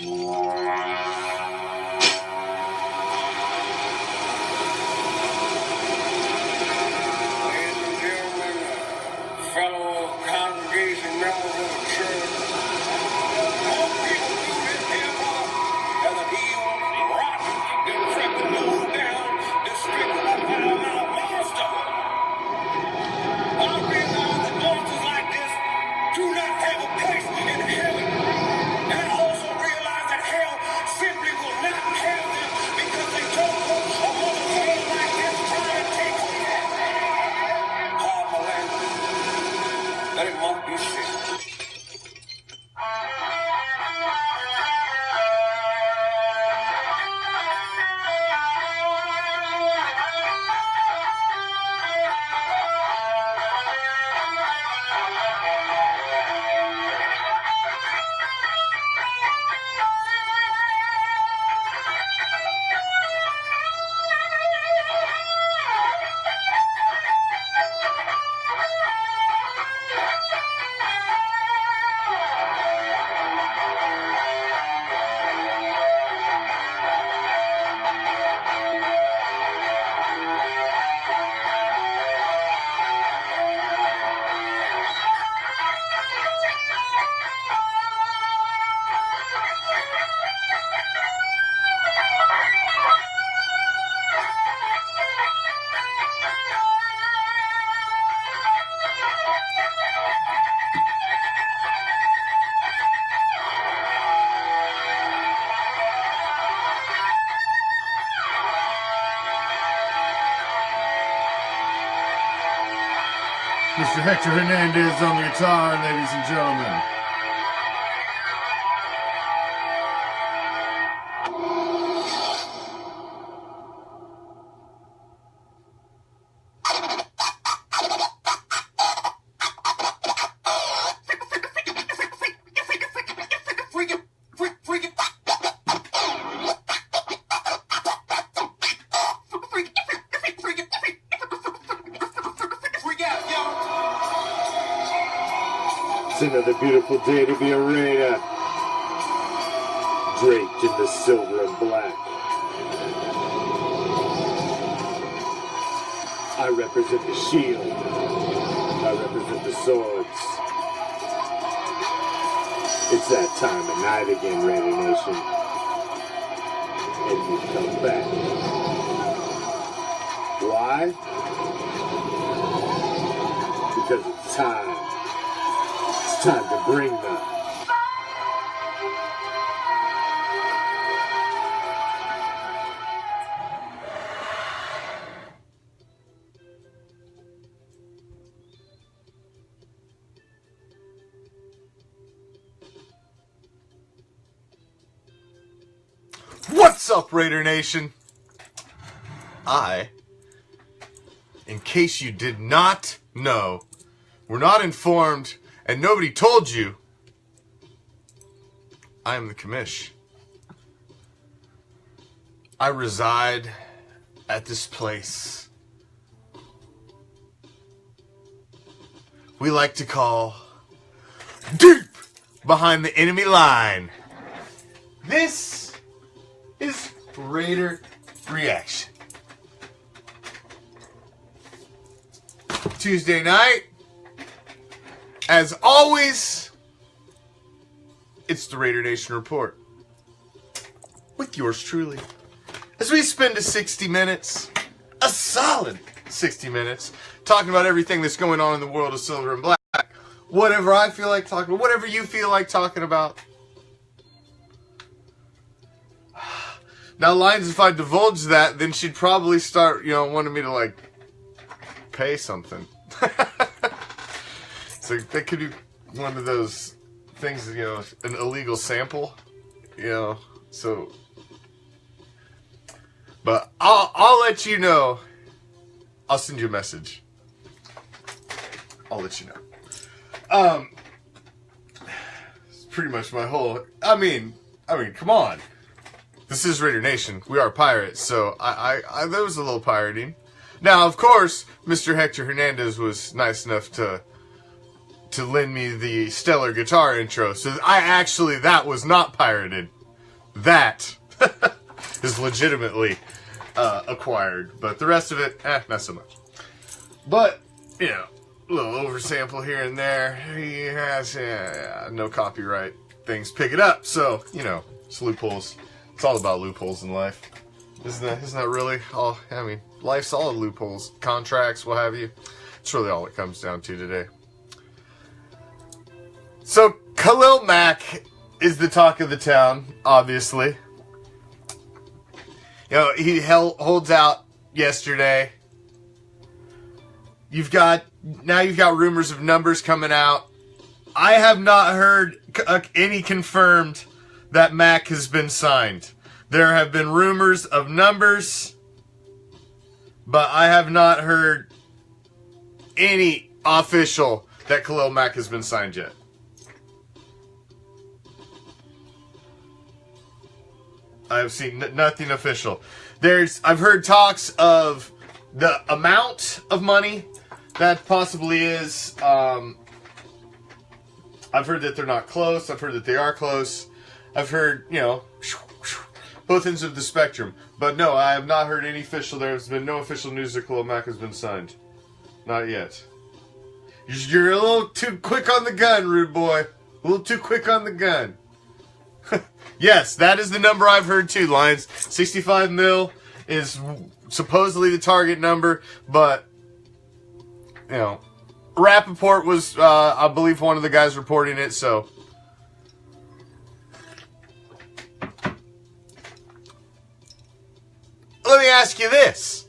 Fellow congregation members of the church, most people do this here as an evil, rotten, decrepit, low-down, despicable, foul-mouthed monster. I realize that monsters like this do not have a place in heaven. And I also realize that hell simply will not have them because they don't want a motherfucker like this trying to take over. Pardon my language. Let it must be said. Mr. Hector Hernandez on the guitar, ladies and gentlemen. It's another beautiful day to be a Raider, draped in the silver and black. I represent the shield. I represent the swords. It's that time of night again, Raider Nation. And you've come back. Why? Because it's time. It's time to bring them. What's up, Raider Nation? In case you did not know, were not informed, and nobody told you, I am the Commish. I reside at this place we like to call deep behind the enemy line. This is Raider ReACTIon. Tuesday night, as always, it's the Raider Nation Report with yours truly. As we spend a 60 minutes, a solid 60 minutes, talking about everything that's going on in the world of silver and black. Whatever I feel like talking about, whatever you feel like talking about. Now, Lions, if I divulge that, then she'd probably start, wanting me to, pay something. So that could be one of those things, an illegal sample, so. But I'll let you know. I'll send you a message. I'll let you know. It's pretty much my whole, I mean, come on. This is Raider Nation. We are pirates, so there was a little pirating. Now, of course, Mr. Hector Hernandez was nice enough to lend me the stellar guitar intro, so that was not pirated. that is legitimately acquired. But the rest of it, not so much. But, you know, a little oversample here and there. He has, no copyright things pick it up. So, you know, it's loopholes. It's all about loopholes in life. Isn't that really all? I mean, life's all loopholes. Contracts, what have you. It's really all it comes down to today. So, Khalil Mack is the talk of the town, obviously. You know, he holds out yesterday. You've got rumors of numbers coming out. I have not heard any confirmed that Mack has been signed. There have been rumors of numbers, but I have not heard any official that Khalil Mack has been signed yet. I have seen nothing official. I've heard talks of the amount of money that possibly is. I've heard that they're not close. I've heard that they are close. I've heard, you know, both ends of the spectrum. But no, I have not heard any official. There's been no official news that Khalil Mack has been signed. Not yet. You're a little too quick on the gun, rude boy. A little too quick on the gun. Yes, that is the number I've heard too, Lions. 65 mil is supposedly the target number, but, you know, Rappaport was, I believe, one of the guys reporting it, so. Let me ask you this.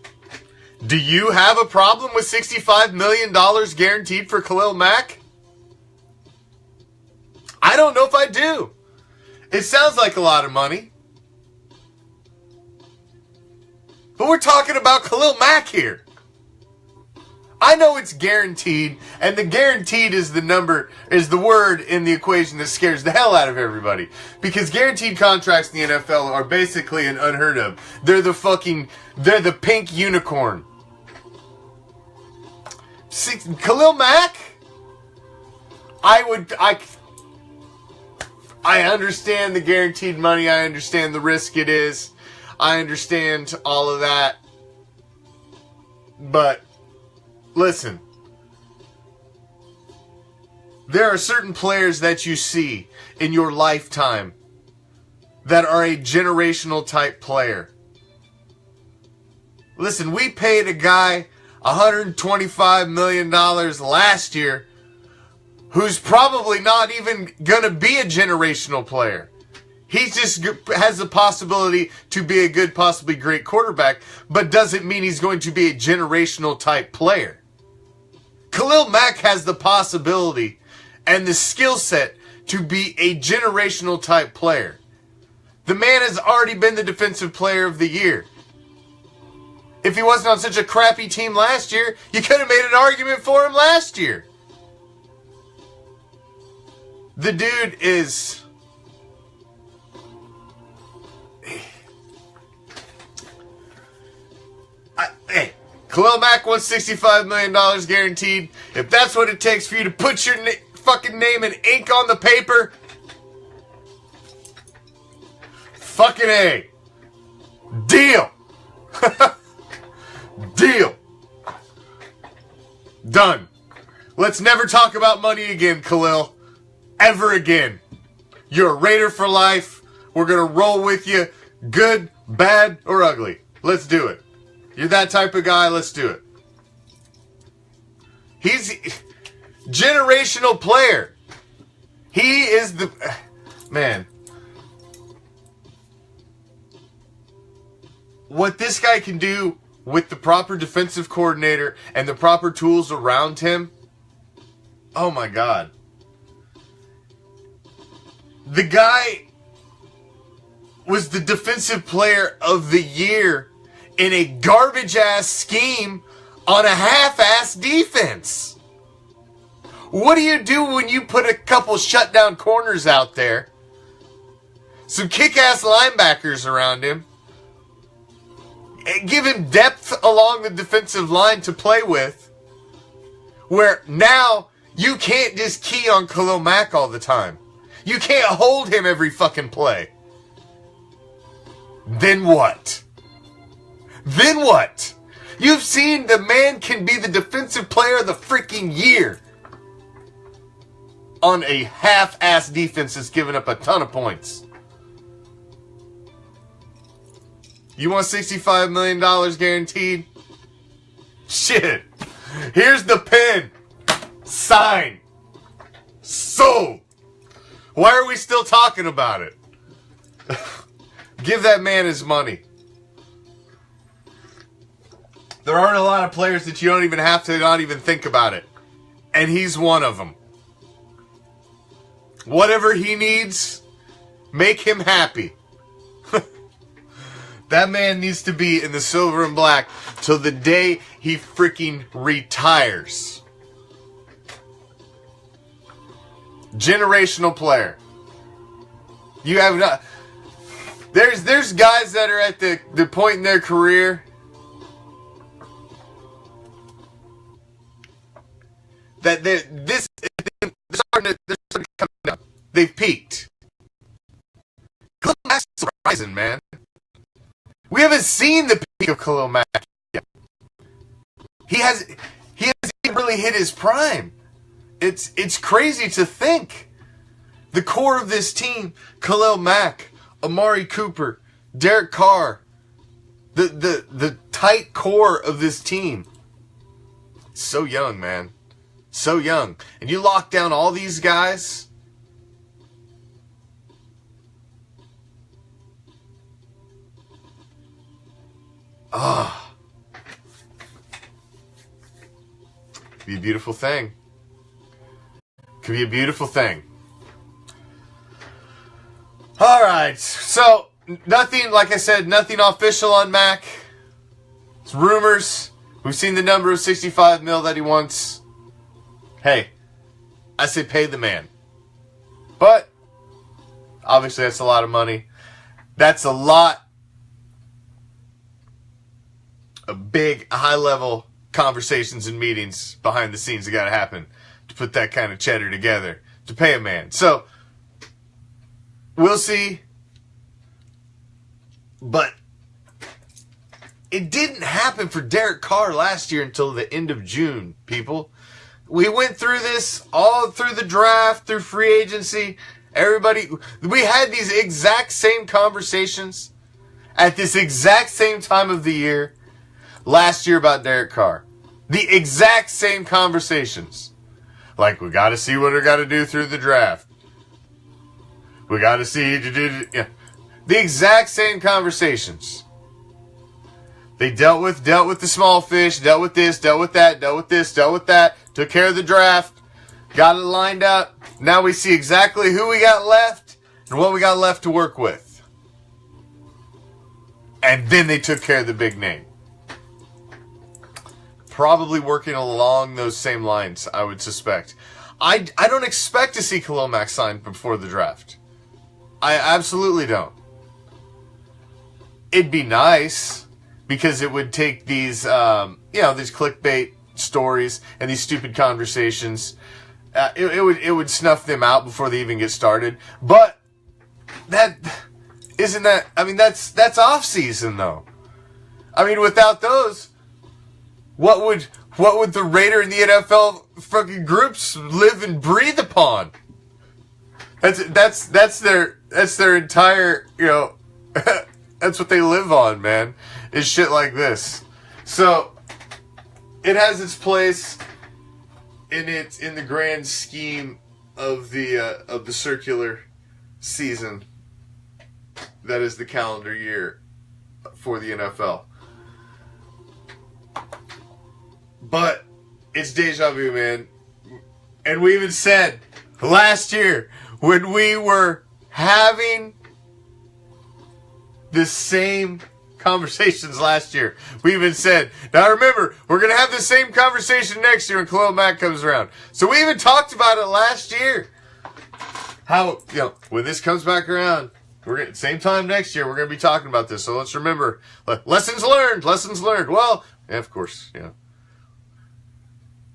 Do you have a problem with $65 million guaranteed for Khalil Mack? I don't know if I do. It sounds like a lot of money. But we're talking about Khalil Mack here. I know it's guaranteed, and the guaranteed is the word in the equation that scares the hell out of everybody. Because guaranteed contracts in the NFL are basically an unheard of. They're the pink unicorn. See, Khalil Mack? I understand the guaranteed money. I understand the risk it is. I understand all of that. But, listen. There are certain players that you see in your lifetime that are a generational type player. Listen, we paid a guy $125 million last year who's probably not even going to be a generational player. He just has the possibility to be a good, possibly great quarterback, but doesn't mean he's going to be a generational type player. Khalil Mack has the possibility and the skill set to be a generational type player. The man has already been the defensive player of the year. If he wasn't on such a crappy team last year, you could have made an argument for him last year. The dude is... Hey, Khalil Mack wants $65 million guaranteed. If that's what it takes for you to put your fucking name in ink on the paper, fucking A. Deal. Deal. Done. Let's never talk about money again, Khalil. Ever again. You're a Raider for life. We're going to roll with you. Good, bad, or ugly. Let's do it. You're that type of guy. Let's do it. He's generational player. He is the... Man. What this guy can do with the proper defensive coordinator and the proper tools around him, oh my God. The guy was the defensive player of the year in a garbage-ass scheme on a half-ass defense. What do you do when you put a couple shutdown corners out there, some kick-ass linebackers around him, and give him depth along the defensive line to play with, where now you can't just key on Khalil Mack all the time. You can't hold him every fucking play. then what? Then what? You've seen the man can be the defensive player of the freaking year on a half-ass defense that's giving up a ton of points. You want $65 million guaranteed? Shit. Here's the pen. Sign. Sold. Why are we still talking about it? Give that man his money. There aren't a lot of players that you don't even have to not even think about it. And he's one of them. Whatever he needs, make him happy. That man needs to be in the silver and black till the day he freaking retires. Generational player. You have not. There's guys that are at the point in their career that they're starting to come down. They've peaked. Khalil Mack's surprising, man. We haven't seen the peak of Khalil Mack yet. He hasn't even really hit his prime. It's crazy to think. The core of this team, Khalil Mack, Amari Cooper, Derek Carr, the tight core of this team. So young, man. So young. And you lock down all these guys. Ah. Could be a beautiful thing. Could be a beautiful thing. Alright, so nothing, like I said, nothing official on Mac. It's rumors. We've seen the number of 65 mil that he wants. Hey, I say pay the man. But, obviously that's a lot of money. That's a lot of big, high-level conversations and meetings behind the scenes that got to happen to put that kind of cheddar together, to pay a man. So, we'll see. But it didn't happen for Derek Carr last year until the end of June, people. We went through this all through the draft, through free agency. Everybody, we had these exact same conversations at this exact same time of the year last year about Derek Carr. The exact same conversations. Like, we got to see what we got to do through the draft. We got to see. Yeah. The exact same conversations. They dealt with the small fish, dealt with this, dealt with that, dealt with this, dealt with that, took care of the draft, got it lined up. Now we see exactly who we got left and what we got left to work with. And then they took care of the big name. Probably working along those same lines, I would suspect. I don't expect to see Khalil Mack signed before the draft. I absolutely don't. It'd be nice because it would take these, these clickbait stories and these stupid conversations. It would snuff them out before they even get started. But that's off season though. I mean, without those, what would the Raider and the NFL fucking groups live and breathe upon? That's their entire, that's what they live on, man, is shit like this. So it has its place in the grand scheme of the circular season that is the calendar year for the NFL. But it's deja vu, man. And we even said last year when we were having the same conversations last year, we even said, now remember, we're going to have the same conversation next year when Khalil Mack comes around. So we even talked about it last year. How, when this comes back around, same time next year, we're going to be talking about this. So let's remember, lessons learned. Well, yeah, of course,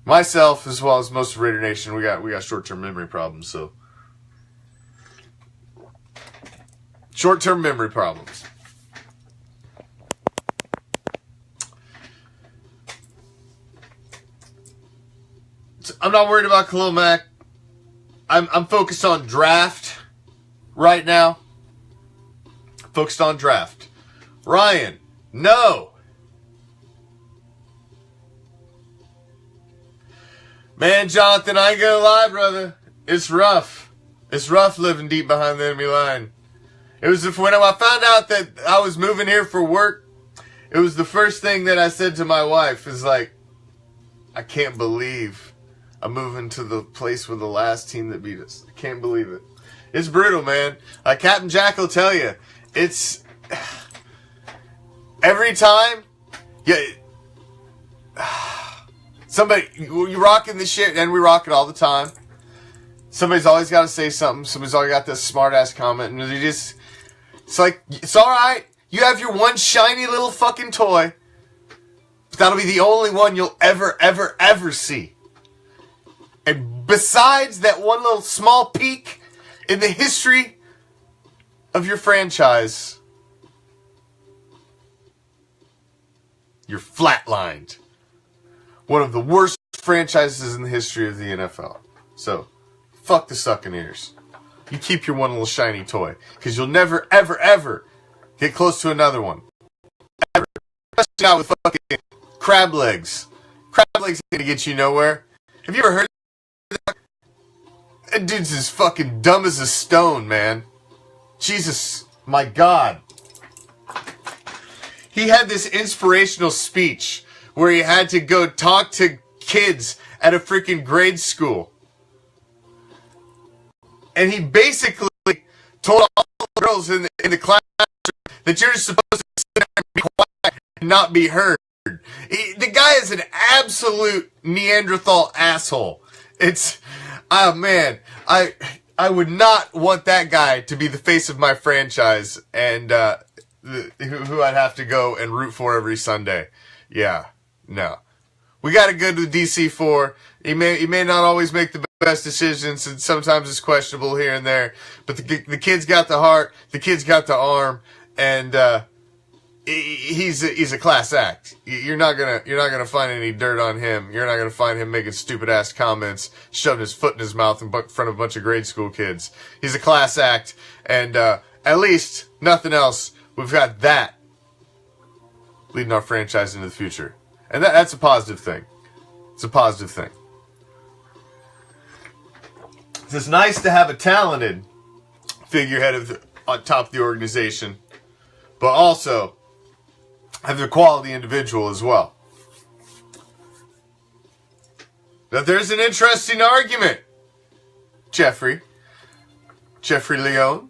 myself, as well as most of Raider Nation, we got short-term memory problems, so. Short-term memory problems. I'm not worried about Khalil Mack. I'm focused on draft right now. Focused on draft. Ryan, no. Man, Jonathan, I ain't gonna lie, brother. It's rough. It's rough living deep behind the enemy line. It was when I found out that I was moving here for work, it was the first thing that I said to my wife is like, I can't believe I'm moving to the place with the last team that beat us. I can't believe it. It's brutal, man. Like Captain Jack will tell you, it's every time, yeah. Somebody, you rocking this shit, and we rock it all the time. Somebody's always got to say something. Somebody's always got this smart ass comment, and they just, it's like, it's all right. You have your one shiny little fucking toy, but that'll be the only one you'll ever see. And besides that one little small peak in the history of your franchise, you're flatlined. One of the worst franchises in the history of the NFL. So, fuck the sucking ears. You keep your one little shiny toy, because you'll never, ever get close to another one. Ever. Especially not with fucking crab legs. Crab legs ain't gonna get you nowhere. Have you ever heard that? That dude's as fucking dumb as a stone, man. Jesus, my God. He had this inspirational speech where he had to go talk to kids at a freaking grade school. And he basically told all the girls in the classroom that you're supposed to sit there and be quiet and not be heard. The guy is an absolute Neanderthal asshole. It's, oh man, I would not want that guy to be the face of my franchise and who I'd have to go and root for every Sunday. Yeah. No. We got to go to DC4. He may not always make the best decisions, and sometimes it's questionable here and there. But the kid's got the heart, the kid's got the arm, and he's a class act. You're not gonna find any dirt on him. You're not gonna find him making stupid ass comments, shoving his foot in his mouth in front of a bunch of grade school kids. He's a class act, and at least nothing else. We've got that leading our franchise into the future. And that's a positive thing. It's a positive thing. It's nice to have a talented figurehead on top of the organization, but also have a quality individual as well. Now there's an interesting argument, Jeffrey Leone.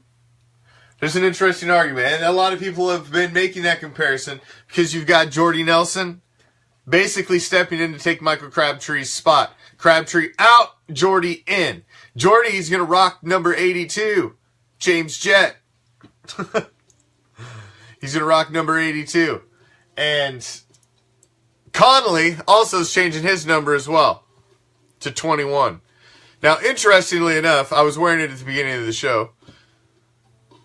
There's an interesting argument, and a lot of people have been making that comparison because you've got Jordy Nelson basically stepping in to take Michael Crabtree's spot. Crabtree out, Jordy in. Jordy's going to rock number 82, James Jett. He's going to rock number 82. And Connolly also is changing his number as well to 21. Now, interestingly enough, I was wearing it at the beginning of the show.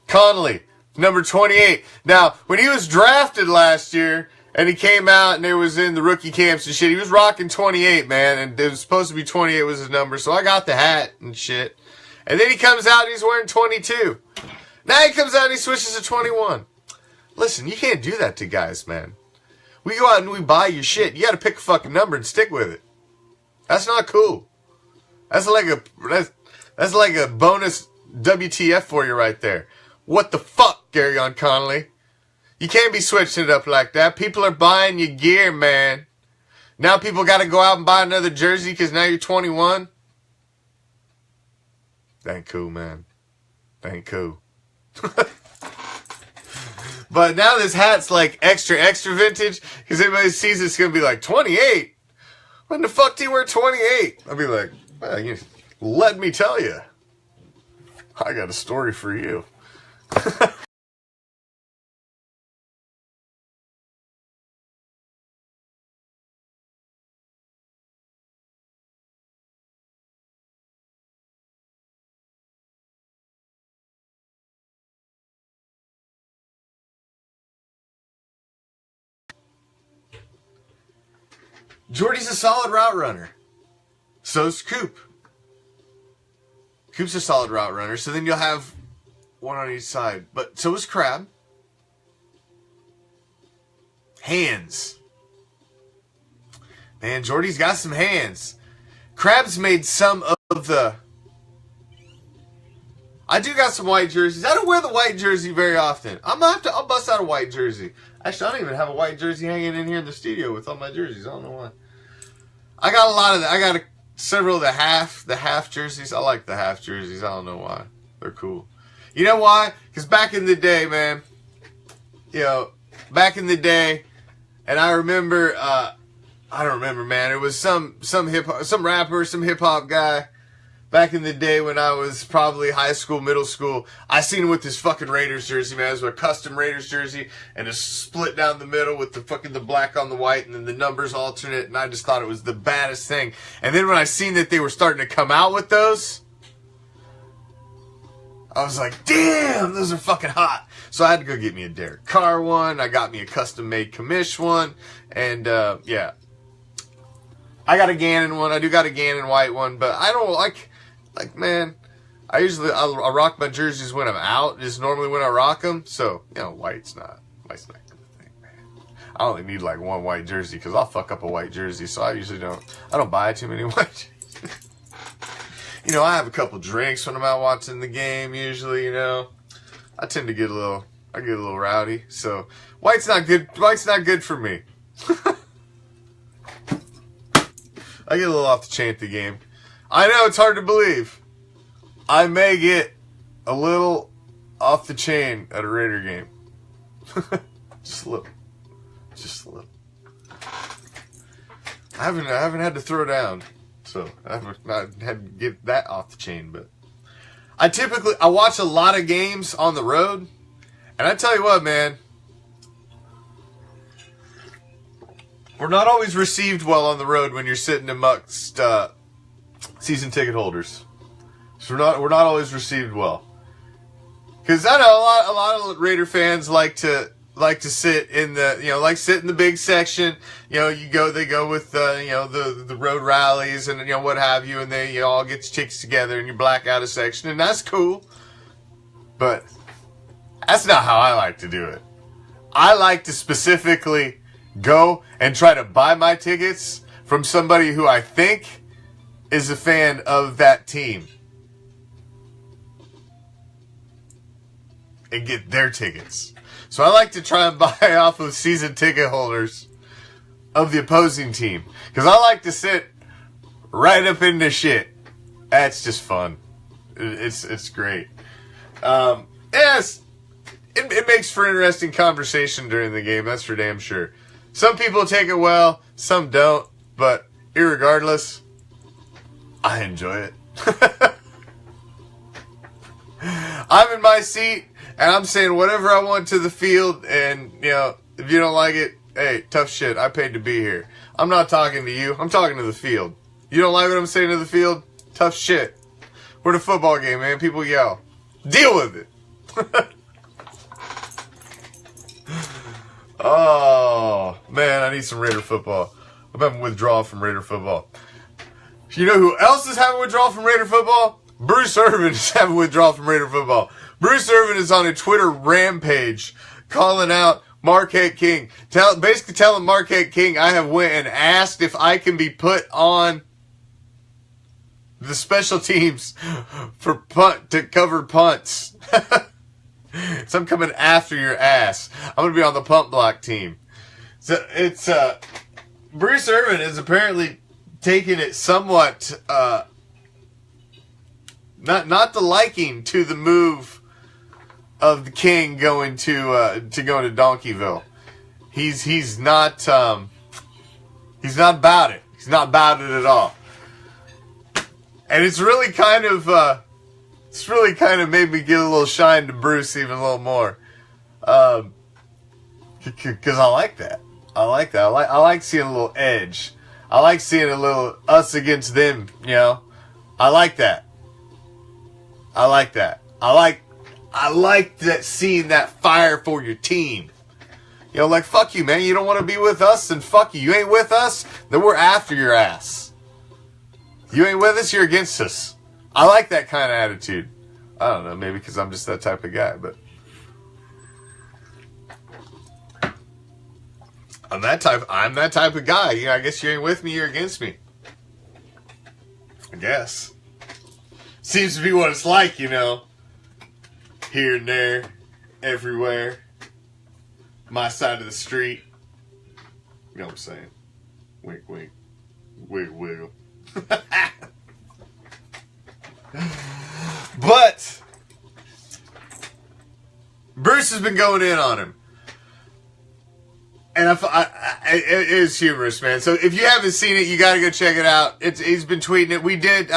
Connolly, number 28. Now, when he was drafted last year, and he came out and it was in the rookie camps and shit, he was rocking 28, man, and it was supposed to be 28 was his number, so I got the hat and shit. And then he comes out and he's wearing 22. Now he comes out and he switches to 21. Listen, you can't do that to guys, man. We go out and we buy your shit. You gotta pick a fucking number and stick with it. That's not cool. That's like a bonus WTF for you right there. What the fuck, Garyon Connolly? You can't be switching it up like that. People are buying your gear, man. Now people got to go out and buy another jersey because now you're 21. That ain't cool, man. That ain't cool. But now this hat's like extra vintage because everybody sees it's going to be like 28. When the fuck do you wear 28? I'll be like, well, let me tell you. I got a story for you. Jordy's a solid route runner. So's Coop. Coop's a solid route runner. So then you'll have one on each side. But so is Crab. Hands. Man, Jordy's got some hands. Crab's made some of the... I do got some white jerseys. I don't wear the white jersey very often. I'll bust out a white jersey. Actually, I don't even have a white jersey hanging in here in the studio with all my jerseys. I don't know why. I got a lot of I got several of the half jerseys. I like the half jerseys. I don't know why. They're cool. You know why? Because back in the day, man, back in the day, and I remember, I don't remember, man. It was some rapper, some hip hop guy. Back in the day when I was probably high school, middle school, I seen him with this fucking Raiders jersey, man. It was a custom Raiders jersey, and it's split down the middle with the black on the white, and then the numbers alternate, and I just thought it was the baddest thing. And then when I seen that they were starting to come out with those, I was like, damn, those are fucking hot. So I had to go get me a Derek Carr one. I got me a custom-made Commish one, and yeah. I got a Gannon one. I do got a Gannon white one, but I don't like, man, I rock my jerseys when I'm out. Is normally when I rock them. So, white's not the thing, man. I only need like one white jersey because I'll fuck up a white jersey. So I usually don't buy too many white jerseys. I have a couple drinks when I'm out watching the game usually, I tend to get a little rowdy. So, white's not good. White's not good for me. I get a little off the chain at the game. I know it's hard to believe. I may get a little off the chain at a Raider game. Just a little. Just a little. I haven't had to throw down, so I haven't had to get that off the chain. But I watch a lot of games on the road, and I tell you what, man. We're not always received well on the road when you're sitting amongst season ticket holders. So we're not always received well. Because I know a lot of Raider fans like to sit in the sit in the big section. They go with the road rallies and what have you, and they all get chicks together and you black out a section, and that's cool. But that's not how I like to do it. I like to specifically go and try to buy my tickets from somebody who I think is a fan of that team and get their tickets. So I like to try and buy off of season ticket holders of the opposing team because I like to sit right up in the shit. That's just fun. It's great. Yes, it makes for interesting conversation during the game. That's for damn sure. Some people take it well, some don't, but irregardless, I enjoy it. I'm in my seat, and I'm saying whatever I want to the field, and, if you don't like it, hey, tough shit, I paid to be here. I'm not talking to you, I'm talking to the field. You don't like what I'm saying to the field? Tough shit. We're at a football game, man, people yell. Deal with it. Oh, man, I need some Raider football. I'm having withdrawal from Raider football. You know who else is having withdrawal from Raider football? Bruce Irvin is having withdrawal from Raider football. Bruce Irvin is on a Twitter rampage calling out Marquette King. Basically telling Marquette King I have went and asked if I can be put on the special teams to cover punts. So I'm coming after your ass. I'm going to be on the punt block team. So it's, Bruce Irvin is apparently taking it somewhat, not the liking to the move of the King going to Donkeyville. He's not about it. He's not about it at all. And it's really kind of made me get a little shine to Bruce even a little more. Because I like that. I like that. I like seeing a little edge. I like seeing a little us against them, I like that. I like that. I like that, seeing that fire for your team. Like, fuck you, man. You don't want to be with us, then fuck you. You ain't with us, then we're after your ass. You ain't with us, you're against us. I like that kind of attitude. I don't know, maybe because I'm just that type of guy, but I'm that type of guy. You know, I guess you ain't with me, you're against me. I guess. Seems to be what it's like, you know. Here and there, everywhere. My side of the street. You know what I'm saying? Wink, wink. Wiggle, wiggle. But Bruce has been going in on him. And it is humorous, man. So if you haven't seen it, you got to go check it out. He's been tweeting it. We did,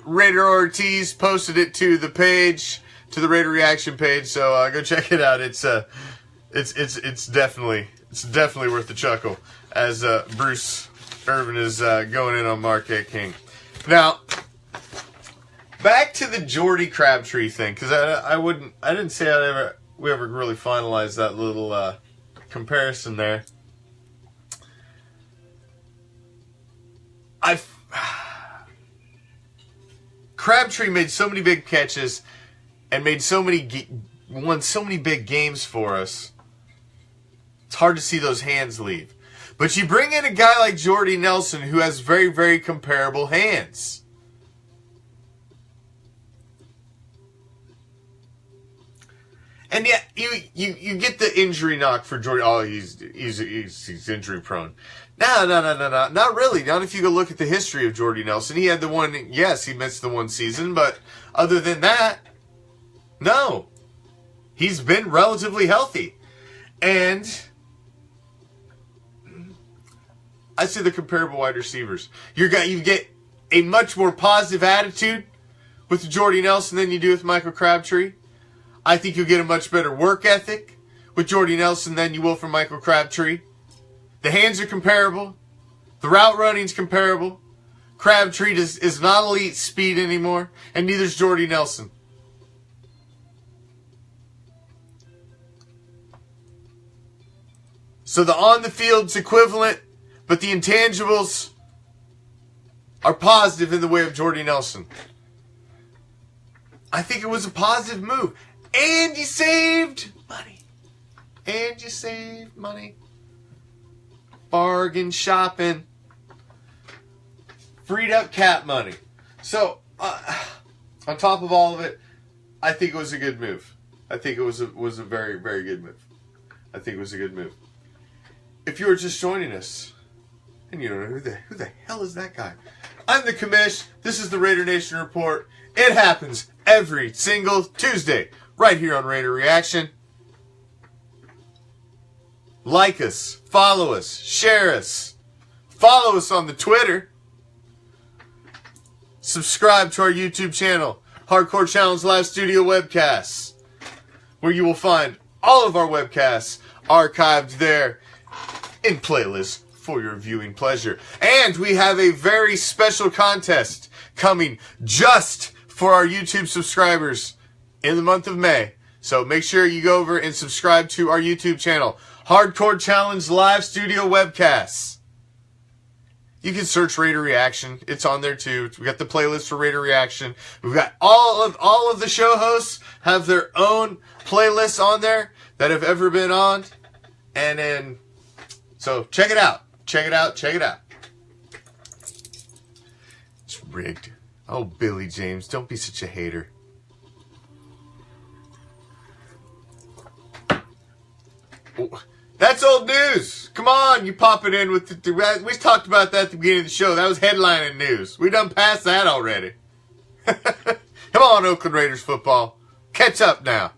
Raider Ortiz posted it to the page, to the Raider Reaction page. So go check it out. It's definitely worth the chuckle as Bruce Irvin is going in on Marquette King. Now, back to the Jordy Crabtree thing, because I didn't say we ever really finalized that little comparison there. Crabtree made so many big catches and won so many big games for us. It's hard to see those hands leave. But you bring in a guy like Jordy Nelson who has very, very comparable hands. And yet, you get the injury knock for Jordy. Oh, he's injury prone. No. Not really. Not if you go look at the history of Jordy Nelson. He had the one, yes, he missed the one season, but other than that, no. He's been relatively healthy. And I see the comparable wide receivers. You get a much more positive attitude with Jordy Nelson than you do with Michael Crabtree. I think you'll get a much better work ethic with Jordy Nelson than you will from Michael Crabtree. The hands are comparable. The route running's comparable. Crabtree is not elite speed anymore, and neither is Jordy Nelson. So the on-the-field's equivalent, but the intangibles are positive in the way of Jordy Nelson. I think it was a positive move. And you saved money. Bargain shopping. Freed up cap money. So, on top of all of it, I think it was a good move. I think it was a very, very good move. I think it was a good move. If you were just joining us, and you don't know who the hell is that guy? I'm the Commish. This is the Raider Nation Report. It happens every single Tuesday, right here on Raider Reaction. Like us, follow us, share us. Follow us on the Twitter. Subscribe to our YouTube channel, Hardcore Challenge Live Studio Webcasts, where you will find all of our webcasts archived there in playlists for your viewing pleasure. And we have a very special contest coming just for our YouTube subscribers in the month of May. So make sure you go over and subscribe to our YouTube channel, Hardcore Challenge Live Studio Webcasts. You can search Raider Reaction. It's on there too. We got the playlist for Raider Reaction. We've got all of the show hosts have their own playlists on there that have ever been on. And then, so check it out. Check it out. It's rigged. Oh, Billy James, don't be such a hater. That's old news. Come on, you pop it in with the we talked about that at the beginning of the show. That was headlining news. We done past that already. Come on, Oakland Raiders football. Catch up now.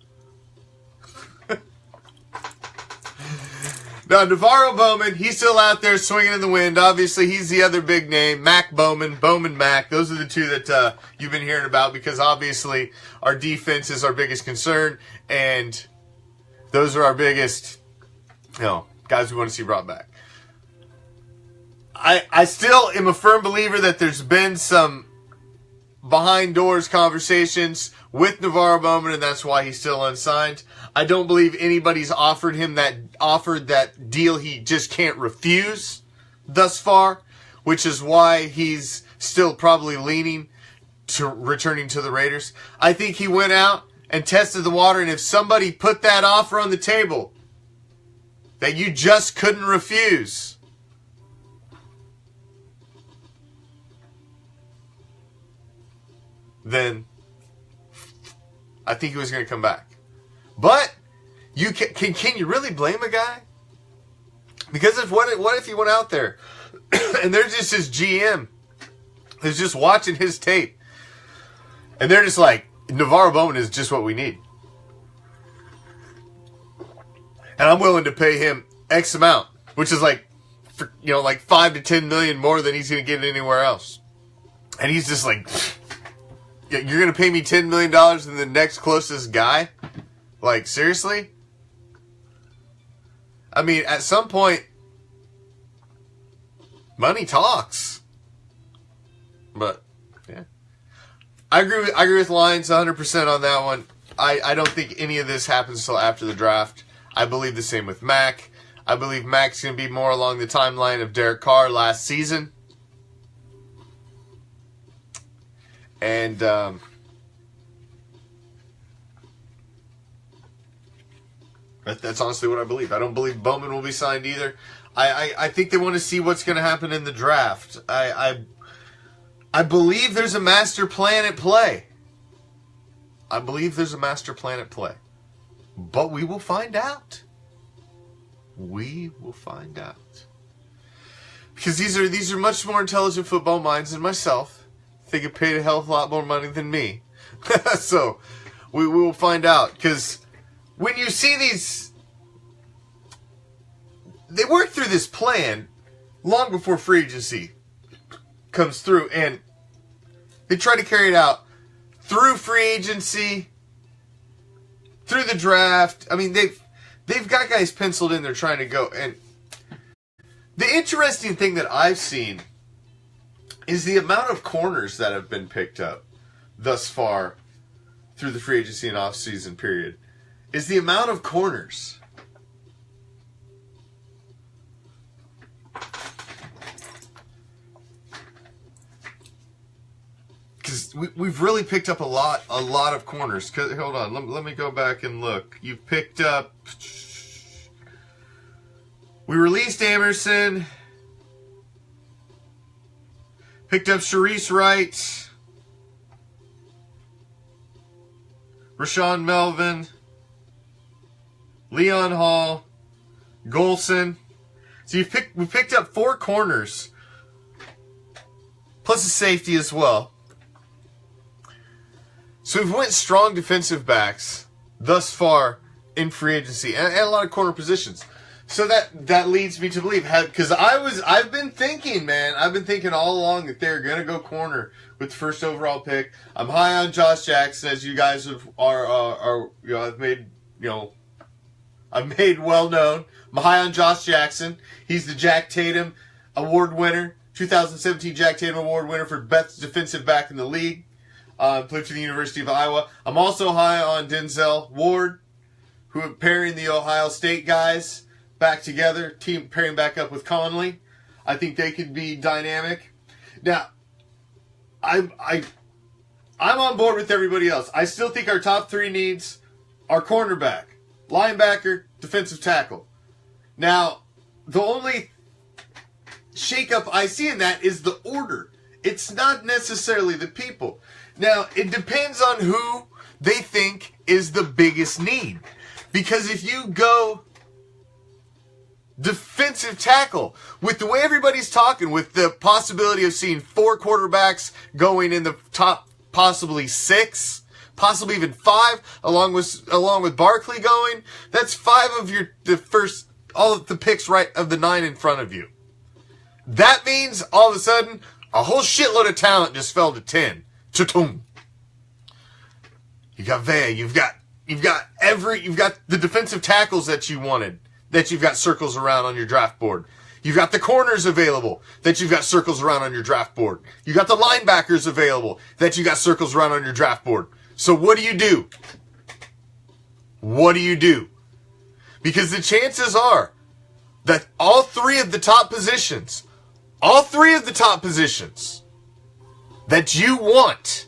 Now, Navarro Bowman, he's still out there swinging in the wind. Obviously, he's the other big name. Mac Bowman, Bowman Mac. Those are the two that you've been hearing about because obviously our defense is our biggest concern. And those are our biggest, guys we want to see brought back. I still am a firm believer that there's been some behind doors conversations with Navarro Bowman, and that's why he's still unsigned. I don't believe anybody's offered that deal he just can't refuse thus far, which is why he's still probably leaning to returning to the Raiders. I think he went out and tested the water, and if somebody put that offer on the table that you just couldn't refuse, then I think he was going to come back. But you can you really blame a guy? Because what if he went out there and there's just his GM who's just watching his tape, and they're just like, Navarro Bowman is just what we need, and I'm willing to pay him X amount, which is like 5 to 10 million more than he's going to get anywhere else. And he's just like, you're going to pay me $10 million and the next closest guy? Like, seriously? I mean, at some point, money talks. But, yeah. I agree with Lions 100% on that one. I don't think any of this happens until after the draft. I believe the same with Mac. I believe Mac's going to be more along the timeline of Derek Carr last season. And that's honestly what I believe. I don't believe Bowman will be signed either. I think they want to see what's going to happen in the draft. I believe there's a master plan at play. I believe there's a master plan at play. But we will find out. We will find out. Because these are much more intelligent football minds than myself. They get paid a hell of a lot more money than me. So, we will find out. Because when you see these... They work through this plan long before free agency comes through. And they try to carry it out through free agency, through the draft. I mean, they've got guys penciled in there trying to go. And the interesting thing that I've seen is the amount of corners that have been picked up thus far through the free agency and off-season period. Is the amount of corners. Because we've really picked up a lot of corners. Hold on, let me go back and look. You've picked up... We released Emerson. Picked up Sharice Wright. Rashawn Melvin. Leon Hall. Golson. So we picked up 4 corners. Plus a safety as well. So we've went strong defensive backs thus far in free agency. And a lot of corner positions. So that leads me to believe, because I've been thinking, man, all along that they're gonna go corner with the first overall pick. I'm high on Josh Jackson, as you guys I've made well known. I'm high on Josh Jackson. He's the Jack Tatum Award winner, 2017 Jack Tatum Award winner for best defensive back in the league. Played for the University of Iowa. I'm also high on Denzel Ward, who are pairing the Ohio State guys back together, team pairing back up with Conley. I think they could be dynamic. Now, I'm on board with everybody else. I still think our top 3 needs are cornerback, linebacker, defensive tackle. Now, the only shakeup I see in that is the order. It's not necessarily the people. Now, it depends on who they think is the biggest need. Because if you go defensive tackle, with the way everybody's talking, with the possibility of seeing 4 quarterbacks going in the top possibly 6, possibly even 5, along with Barkley going, that's 5 of all of the picks right of the 9 in front of you. That means all of a sudden a whole shitload of talent just fell to 10. Cha-tung. You got Vea, you've got the defensive tackles that you wanted, that you've got circles around on your draft board. You've got the corners available that you've got circles around on your draft board. You got the linebackers available that you got circles around on your draft board. So what do you do? What do you do? Because the chances are that all 3 of the top positions that you want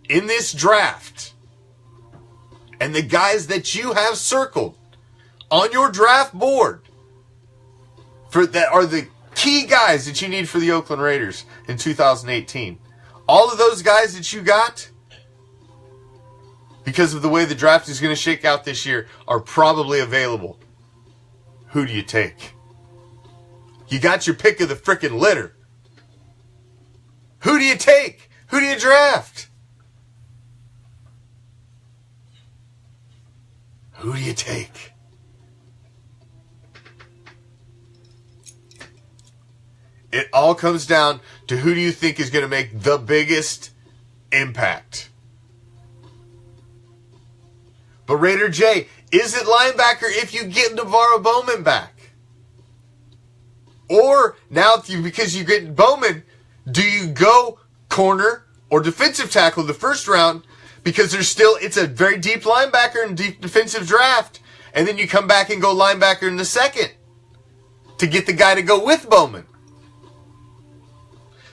in this draft, and the guys that you have circled on your draft board for that are the key guys that you need for the Oakland Raiders in 2018. All of those guys that you got, because of the way the draft is going to shake out this year, are probably available. Who do you take? You got your pick of the frickin' litter. Who do you take? Who do you draft? Who do you take? It all comes down to who do you think is going to make the biggest impact. But Raider J, is it linebacker if you get Navarro Bowman back? Or now, because you get Bowman, do you go corner or defensive tackle in the first round? Because it's a very deep linebacker and deep defensive draft. And then you come back and go linebacker in the second to get the guy to go with Bowman.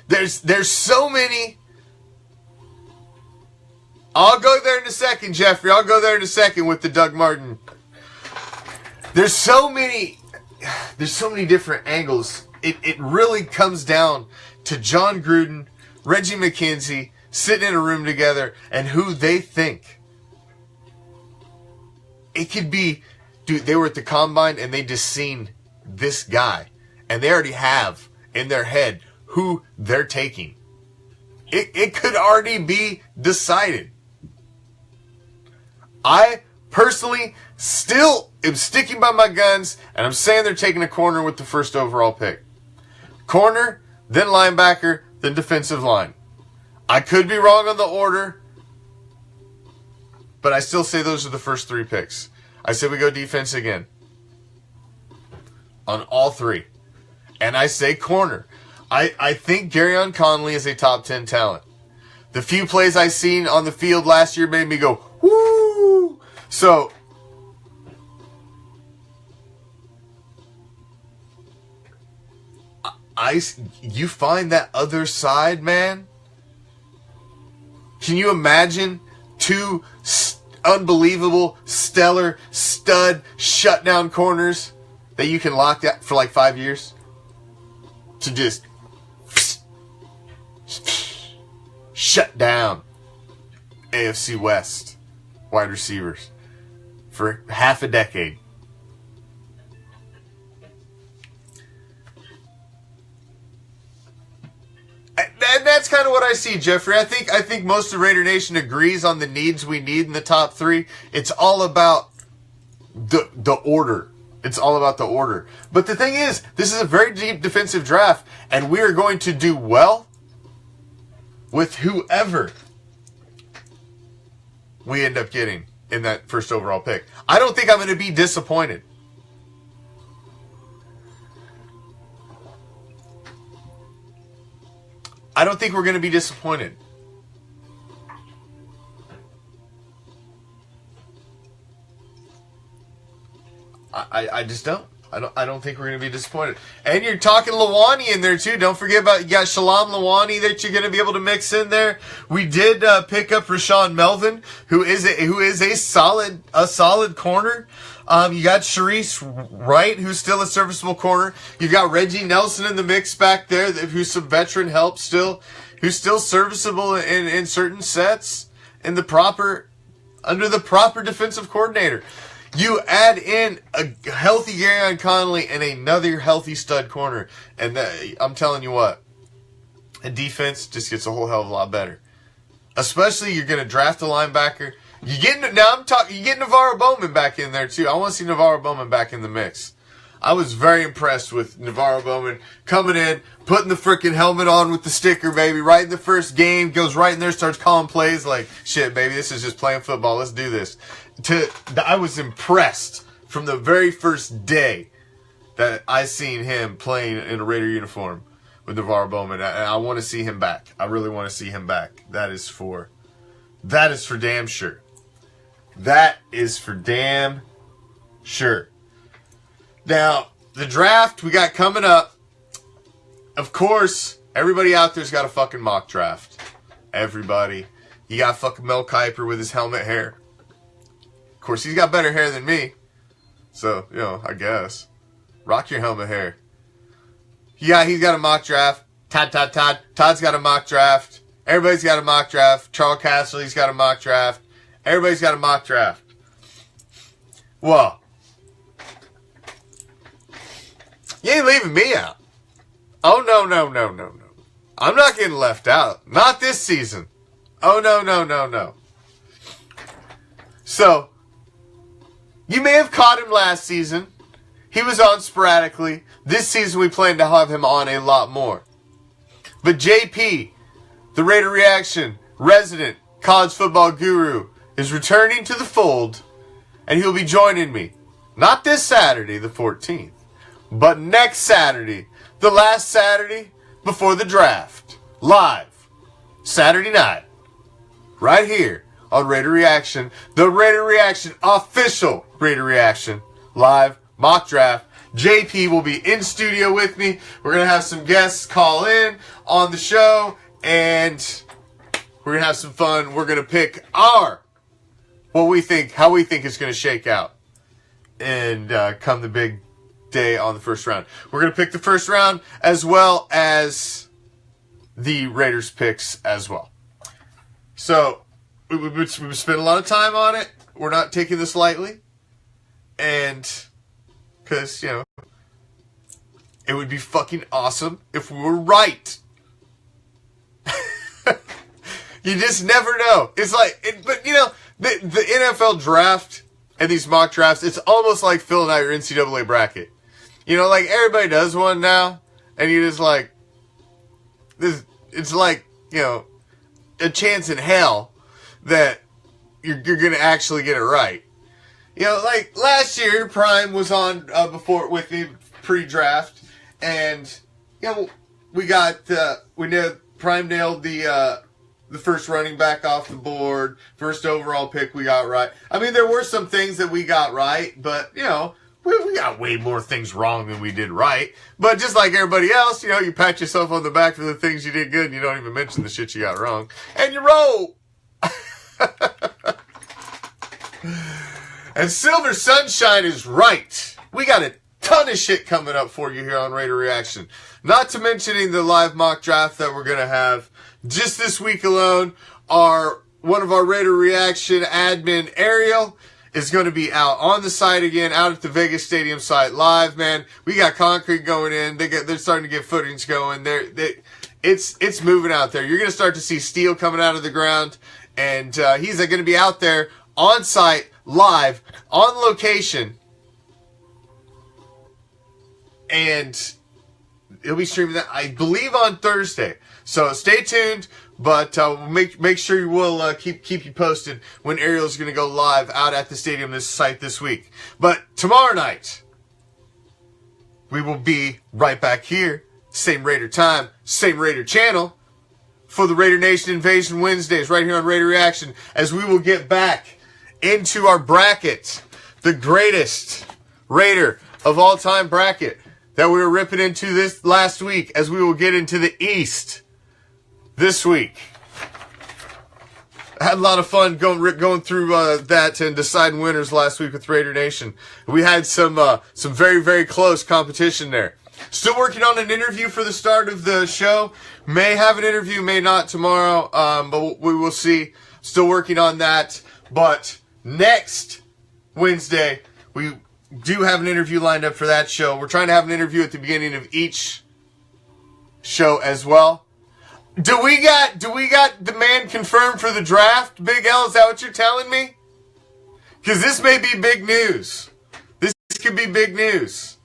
There's so many. I'll go there in a second, Jeffrey. I'll go there in a second with the Doug Martin. There's so many different angles. It really comes down to John Gruden, Reggie McKenzie sitting in a room together and who they think. It could be, dude, they were at the combine and they just seen this guy and they already have in their head who they're taking. It could already be decided. I personally still am sticking by my guns, and I'm saying they're taking a corner with the first overall pick. Corner, then linebacker, then defensive line. I could be wrong on the order, but I still say those are the first three picks. I say we go defense again on all three. And I say corner. I think Garyon Conley is a top 10 talent. The few plays I seen on the field last year made me go, woo! So, you find that other side, man? Can you imagine two unbelievable, stellar, stud, shutdown corners that you can lock that for like 5 years? To just shut down AFC West wide receivers for half a decade. And that's kind of what I see, Jeffrey. I think most of Raider Nation agrees on the needs we need in the top three. It's all about the order. It's all about the order. But the thing is, this is a very deep defensive draft, and we are going to do well with whoever we end up getting in that first overall pick. I don't think I'm going to be disappointed. I don't think we're going to be disappointed. I just don't. I don't think we're going to be disappointed. And you're talking Lawani in there too. Don't forget about, you got Shalom Lawani that you're going to be able to mix in there. We did pick up Rashawn Melvin, who is a solid corner. You got Sharice Wright, who's still a serviceable corner. You got Reggie Nelson in the mix back there, who's some veteran help still, who's still serviceable in certain sets under the proper defensive coordinator. You add in a healthy Garyon Conley and another healthy stud corner, and I'm telling you what, a defense just gets a whole hell of a lot better. Especially, you're going to draft a linebacker. You get Navarro Bowman back in there too. I want to see Navarro Bowman back in the mix. I was very impressed with Navarro Bowman coming in, putting the freaking helmet on with the sticker, baby, right in the first game, goes right in there, starts calling plays like, shit, baby, this is just playing football. Let's do this. I was impressed from the very first day that I seen him playing in a Raider uniform with Navarro Bowman. I want to see him back. I really want to see him back. That is for damn sure. That is for damn sure. Now, the draft we got coming up, of course, everybody out there's got a fucking mock draft. everybody. You got fucking Mel Kiper with his helmet hair. Of course, he's got better hair than me. So, I guess. Rock your helmet hair. Yeah, he's got a mock draft. Todd's got a mock draft. Everybody's got a mock draft. Charles Castley's got a mock draft. Everybody's got a mock draft. Well, you ain't leaving me out. Oh, no. I'm not getting left out. Not this season. Oh, no. So, you may have caught him last season. He was on sporadically. This season we plan to have him on a lot more. But JP, the Raider Reaction resident college football guru, is returning to the fold, and he'll be joining me. Not this Saturday, the 14th, but next Saturday, the last Saturday before the draft. Live. Saturday night. Right here on Raider Reaction. The Raider Reaction, official Raider Reaction. Live mock draft. JP will be in studio with me. We're going to have some guests call in on the show, and we're going to have some fun. We're going to pick how we think it's going to shake out. And come the big day on the first round. We're going to pick the first round as well as the Raiders picks as well. So, we've spent a lot of time on it. We're not taking this lightly. And, because, it would be fucking awesome if we were right. You just never know. It's like, the NFL draft and these mock drafts, it's almost like filling out your NCAA bracket. Everybody does one now, and you just like, it's like, a chance in hell that you're going to actually get it right. Like last year, Prime was on before with me pre-draft, and we got Prime nailed the first running back off the board, first overall pick we got right. I mean, there were some things that we got right, but we got way more things wrong than we did right. But just like everybody else, you pat yourself on the back for the things you did good, and you don't even mention the shit you got wrong, and you roll. And Silver Sunshine is right. We got a ton of shit coming up for you here on Raider Reaction. Not to mentioning the live mock draft that we're going to have just this week alone. One of our Raider Reaction admin, Ariel, is going to be out on the site again, out at the Vegas Stadium site live, man. We got concrete going in. They're starting to get footings going. It's moving out there. You're going to start to see steel coming out of the ground, and he's going to be out there on site, live, on location, and he'll be streaming that, I believe, on Thursday. So stay tuned, but make sure you will keep you posted when Ariel's going to go live out at the stadium site this week. But tomorrow night, we will be right back here, same Raider time, same Raider channel, for the Raider Nation Invasion Wednesdays right here on Raider Reaction, as we will get back into our bracket, the greatest Raider of all time bracket that we were ripping into this last week, as we will get into the East this week. I had a lot of fun going through that and deciding winners last week with Raider Nation. We had some very, very close competition there. Still working on an interview for the start of the show. May have an interview, may not tomorrow, but we will see. Still working on that. But next Wednesday, we do have an interview lined up for that show. We're trying to have an interview at the beginning of each show as well. Do we got the man confirmed for the draft, Big L? Is that what you're telling me? Because this may be big news. This could be big news.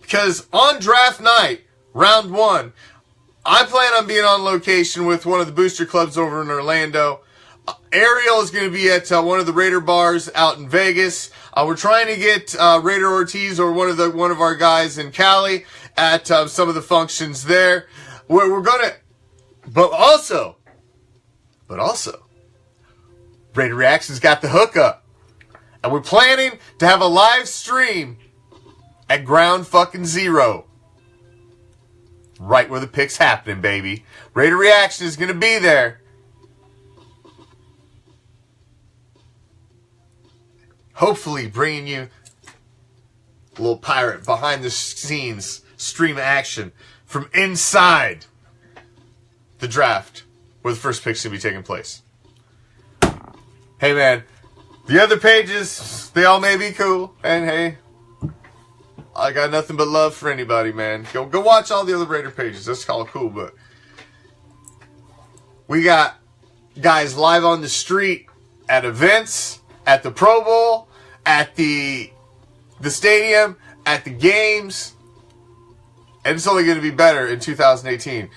Because on draft night, round 1, I plan on being on location with one of the booster clubs over in Orlando. Ariel is going to be at one of the Raider bars out in Vegas. We're trying to get Raider Ortiz or one of our guys in Cali at some of the functions there. We're going to, but also, Raider Reaction's got the hookup, and we're planning to have a live stream at Ground fucking Zero. right where the pick's happening, baby. Raider Reaction is going to be there. Hopefully bringing you a little pirate behind the scenes stream action from inside the draft where the first pick's going to be taking place. Hey, man, the other pages, they all may be cool. And, hey, I got nothing but love for anybody, man. Go watch all the other Raider pages. That's all cool, but we got guys live on the street at events, at the Pro Bowl, at the stadium, at the games, and it's only going to be better in 2018.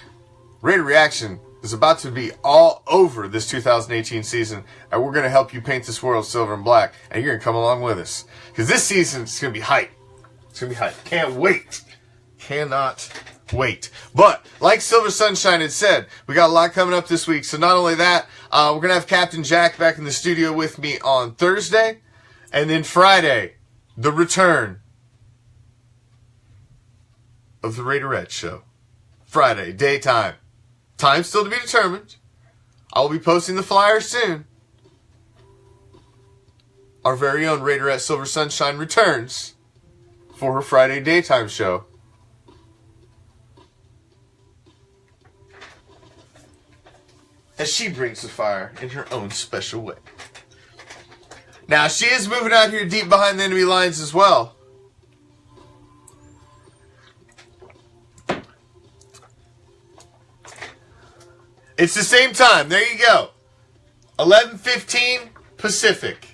Raider Reaction is about to be all over this 2018 season, and we're going to help you paint this world silver and black, and you're going to come along with us. Because this season is going to be hype. It's going to be hype. Can't wait. Cannot wait. But, like Silver Sunshine had said, we got a lot coming up this week. So not only that, we're going to have Captain Jack back in the studio with me on Thursday. And then Friday, the return of the Raiderette Show. Friday, daytime. Time still to be determined. I will be posting the flyer soon. Our very own Raiderette Silver Sunshine returns for her Friday daytime show. As she brings the fire in her own special way. Now, she is moving out here deep behind the enemy lines as well. It's the same time. There you go. 11:15 Pacific.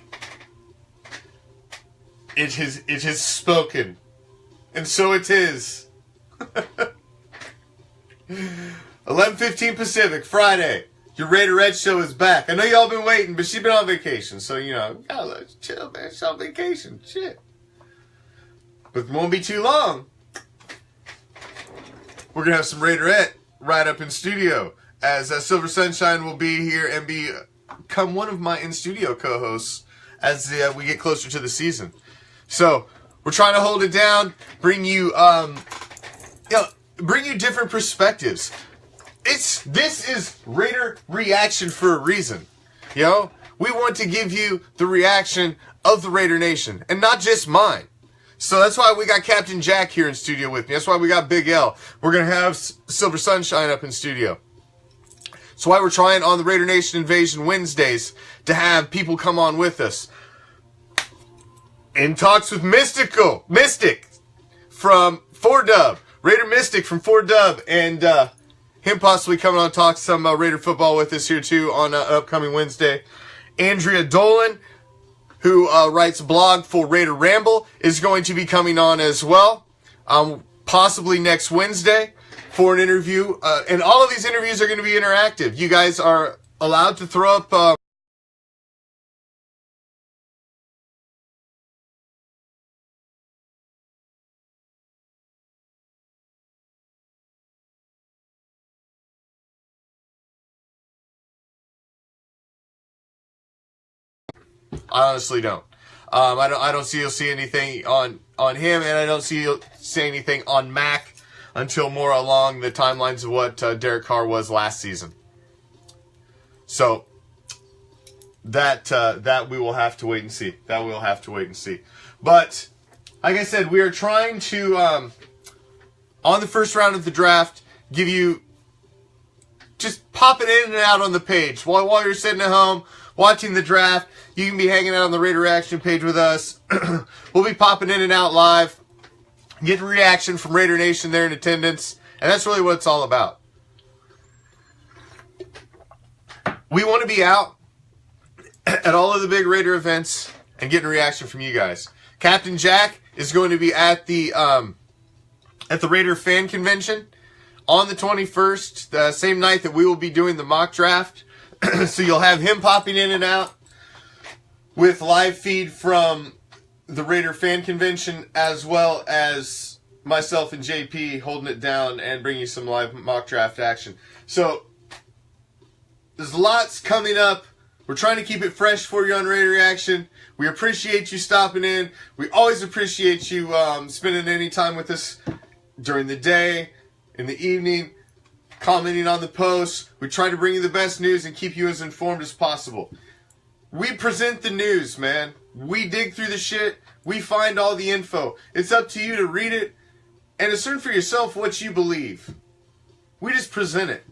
It has spoken. And so it is. 11:15 Pacific, Friday. Your Raiderette show is back. I know y'all been waiting, but she's been on vacation. So, you know, gotta let her chill, man. She's on vacation. Shit. But it won't be too long. We're going to have some Raiderette right up in studio. As Silver Sunshine will be here and become one of my in-studio co-hosts as we get closer to the season. So, we're trying to hold it down, bring you different perspectives. This is Raider Reaction for a reason. You know, we want to give you the reaction of the Raider Nation, and not just mine. So that's why we got Captain Jack here in studio with me. That's why we got Big L. We're going to have Silver Sunshine up in studio. That's why we're trying on the Raider Nation Invasion Wednesdays to have people come on with us. In talks with Mystic from 4Dub. Raider Mystic from 4Dub, and him possibly coming on to talk some Raider football with us here too on upcoming Wednesday. Andrea Dolan, who writes a blog for Raider Ramble, is going to be coming on as well, possibly next Wednesday for an interview. And all of these interviews are going to be interactive. You guys are allowed to throw up I honestly don't. I don't see you'll see anything on him, and I don't see you'll see anything on Mac until more along the timelines of what Derek Carr was last season. So that we will have to wait and see. That we'll have to wait and see. But like I said, we are trying to on the first round of the draft give you just pop it in and out on the page while you're sitting at home watching the draft. You can be hanging out on the Raider Reaction page with us. We'll be popping in and out live, getting reaction from Raider Nation there in attendance, and that's really what it's all about. We want to be out at all of the big Raider events and getting reaction from you guys. Captain Jack is going to be at the Raider Fan Convention on the 21st, the same night that we will be doing the mock draft. So you'll have him popping in and out with live feed from the Raider Fan Convention, as well as myself and JP holding it down and bringing you some live mock draft action. So there's lots coming up. We're trying to keep it fresh for you on Raider Reaction. We appreciate you stopping in. We always appreciate you spending any time with us during the day, in the evening, commenting on the posts. We try to bring you the best news and keep you as informed as possible. We present the news, man. We dig through the shit. We find all the info. It's up to you to read it and discern for yourself what you believe. We just present it.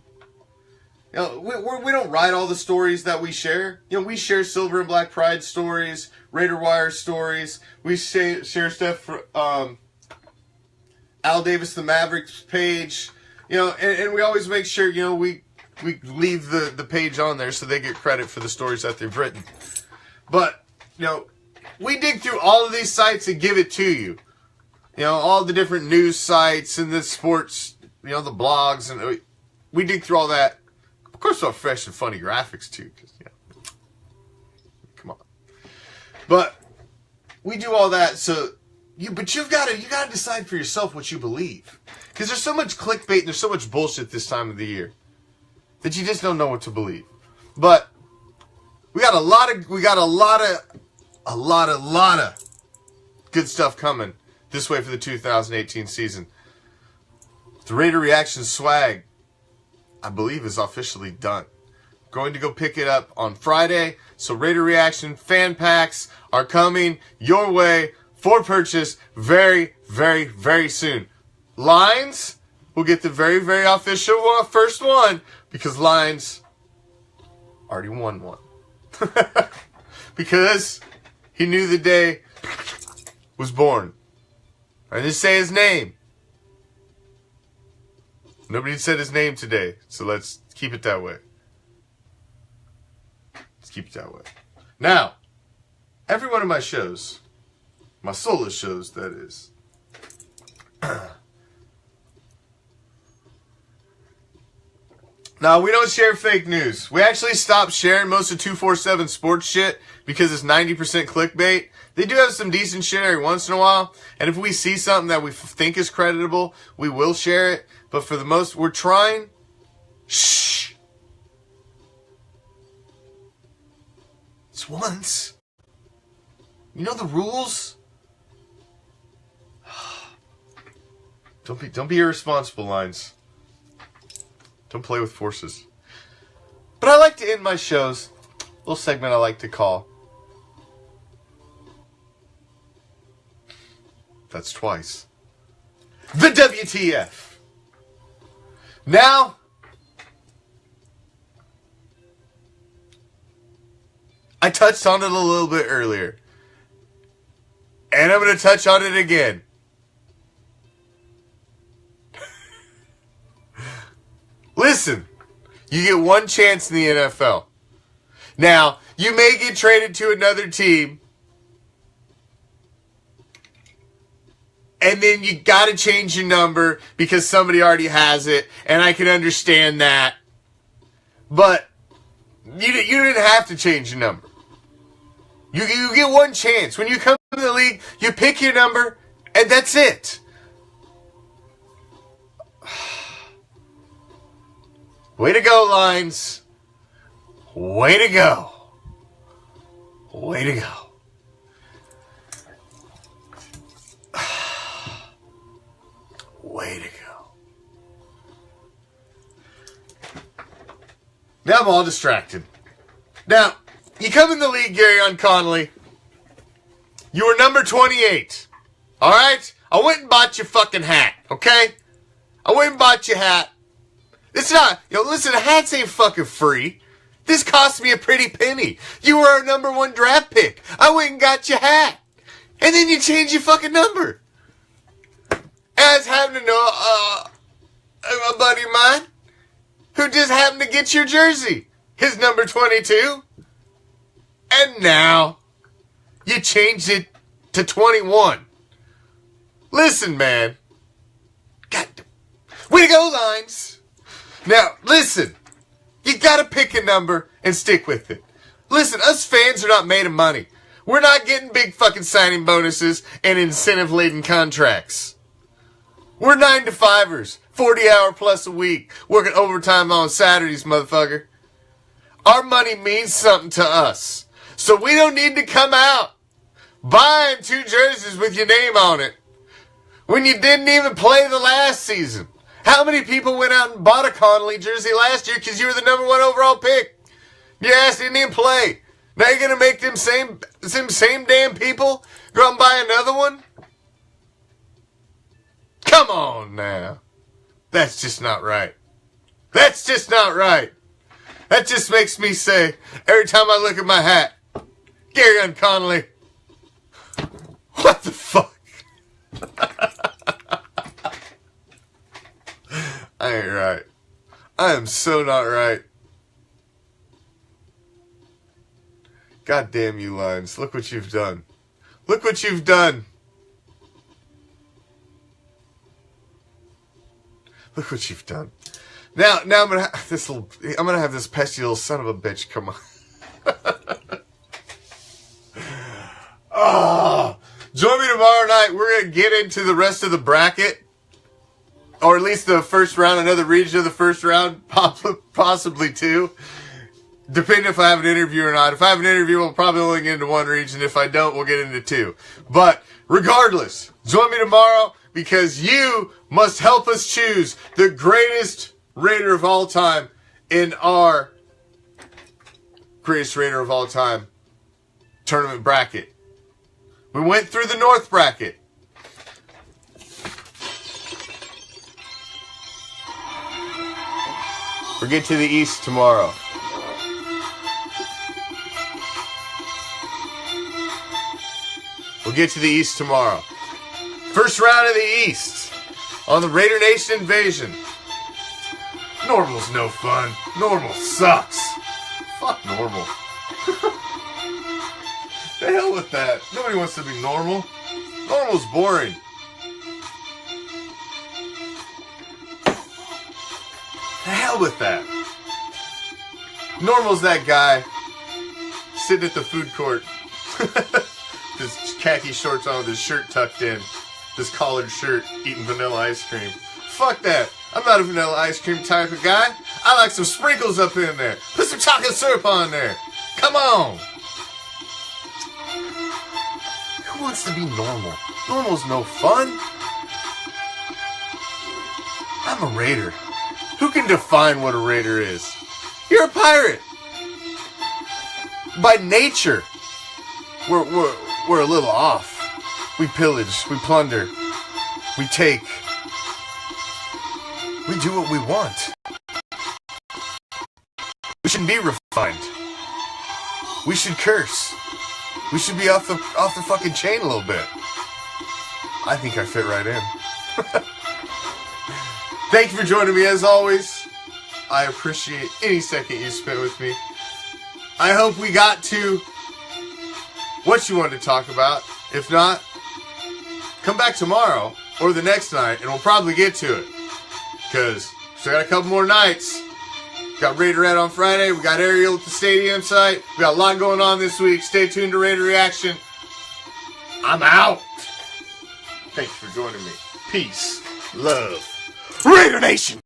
You know, we don't write all the stories that we share. You know, we share Silver and Black Pride stories, Raider Wire stories. We share stuff for Al Davis the Mavericks page. You know, and we always make sure, you know, we leave the page on there so they get credit for the stories that they've written. But, you know, we dig through all of these sites and give it to you. You know, all the different news sites and the sports, you know, the blogs, and we dig through all that. Of course, all fresh and funny graphics too, because come on. But we do all that, so but you've got to decide for yourself what you believe, because there's so much clickbait and there's so much bullshit this time of the year that you just don't know what to believe. But we got a lot of good stuff coming this way for the 2018 season. The Raider Reaction swag, I believe, is officially done. Going to go pick it up on Friday. So Raider Reaction fan packs are coming your way for purchase very, very, very soon. Lines will get the very, very official first one, because Lines already won one. Because he knew the day was born. I didn't say his name. Nobody said his name today, so let's keep it that way. Let's keep it that way. Now, every one of my shows, my solo shows, that is, now, we don't share fake news. We actually stopped sharing most of 247 sports shit because it's 90% clickbait. They do have some decent shit every once in a while, and if we see something that we think is creditable, we will share it. But for the most, we're trying. Shh. It's once. You know the rules. Don't be irresponsible, Lines. Don't play with forces. But I like to end my shows, a little segment I like to call. That's twice. The WTF. Now, I touched on it a little bit earlier, and I'm going to touch on it again. Listen, you get one chance in the NFL. Now, you may get traded to another team, and then you got to change your number because somebody already has it, and I can understand that. But you didn't have to change your number. You get one chance. When you come to the league, you pick your number, and that's it. Way to go, Lines. Way to go. Way to go. Way to go. Now I'm all distracted. Now, you come in the league, Gary Connolly. You were number 28. Alright? I went and bought your fucking hat, okay? I went and bought your hat. It's not, listen, hats ain't fucking free. This cost me a pretty penny. You were our number 1 draft pick. I went and got your hat. And then you changed your fucking number. And I was having to know a buddy of mine who just happened to get your jersey. His number 22. And now you changed it to 21. Listen, man. God, way to go, Lines. Now, listen. You gotta pick a number and stick with it. Listen, us fans are not made of money. We're not getting big fucking signing bonuses and incentive-laden contracts. We're 9-to-5ers, 40-hour plus a week, working overtime on Saturdays, motherfucker. Our money means something to us. So we don't need to come out buying 2 jerseys with your name on it when you didn't even play the last season. How many people went out and bought a Conley jersey last year because you were the number 1 overall pick? Your ass didn't even play. Now you're going to make them same damn people go out and buy another one? Come on now. That's just not right. That's just not right. That just makes me say, every time I look at my hat, Gary Conley, what the fuck? I ain't right. I am so not right. God damn you, Lions. Look what you've done. Look what you've done. Look what you've done. Now I'm gonna have this pesky little son of a bitch come on. Oh, join me tomorrow night. We're gonna get into the rest of the bracket, or at least the first round, another region of the first round, possibly 2, depending if I have an interview or not. If I have an interview, we'll probably only get into 1 region. If I don't, we'll get into 2. But regardless, join me tomorrow because you must help us choose the greatest Raider of all time in our greatest Raider of all time tournament bracket. We went through the North bracket. We'll get to the East tomorrow. We'll get to the East tomorrow. First round of the East on the Raider Nation Invasion. Normal's no fun. Normal sucks. Fuck normal. The hell with that. Nobody wants to be normal. Normal's boring. The hell with that. Normal's that guy sitting at the food court. His khaki shorts on with his shirt tucked in. This collared shirt, eating vanilla ice cream. Fuck that. I'm not a vanilla ice cream type of guy. I like some sprinkles up in there. Put some chocolate syrup on there. Come on. Who wants to be normal? Normal's no fun. I'm a Raider. Who can define what a Raider is? You're a pirate. By nature, we're a little off. We pillage, we plunder, we take. We do what we want. We shouldn't be refined. We should curse. We should be off the fucking chain a little bit. I think I fit right in. Thank you for joining me as always. I appreciate any second you spent with me. I hope we got to what you wanted to talk about. If not, come back tomorrow or the next night and we'll probably get to it. Because we still got a couple more nights. Got Raider Red on Friday. We got Ariel at the stadium site. We got a lot going on this week. Stay tuned to Raider Reaction. I'm out. Thanks for joining me. Peace. Love. Raider Nation.